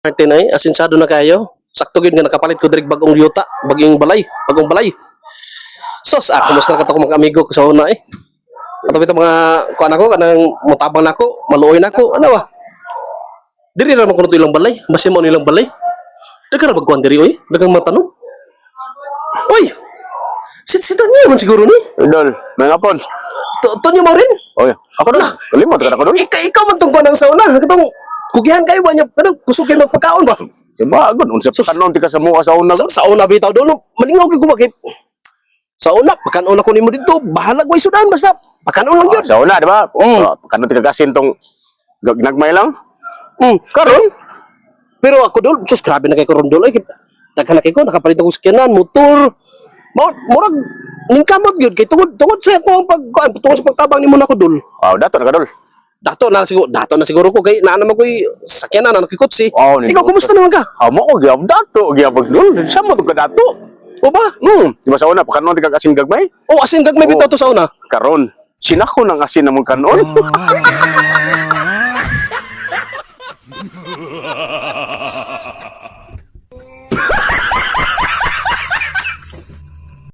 Martin ay asinsado na kayo. Sakto gid nga nakapalit ko diri bagong yuta, bagong balay. Sos, kumusta na kato ko mga amigo ko sa una eh. Ato bitaw mga kuan ako kanang mutabang nako, maluoy nako, ano ba? Diri ra man kuno ilang balay, basin mo nilang balay. Dagan ra bagkuan diri oy, dagang matanong. Oy. Sit-sitan niya man siguro ni. Idol, may ngapon. Tonyo mo rin. Oy, ako na. Kalimot ka ako doon. Ikaw man tong kuan ang sa una, katong kugihan kayo ba niya, ano, kusog kayo magpagkaon ba? Sabagon, unsa pa kanon ti ka sa mga sa una. Sa una bitaw dolo, malingaw gyud ko bakit. Sa una, pakanon ako nimo dito, bahala ko isudan basta pakanon lang gyud. Sa una, di ba? Kanon ti ka kasin tong nagmay lang. Karon. Pero ako dol, sus grabe na kay karon dol ay daghan na kay ko nakapalit ako sakyanan, motor. Murag ning kamot gyud kay tungod sa ako ang tungod sa pagtabang nimo nako dol. Dato na ka dol. Dato na siguro ko kay naa naman ko'y sakyanan na nakikotsi. Oh, Ikaw kumusta naman ka? Mo ko gyud dato, gyud dol. Sa mo to ka dato. O ba? Di ba sa una pakanon ti ka kasin gagmay? O asin gagmay bitaw to sa una. Karon, sinako nang asin namong kanon.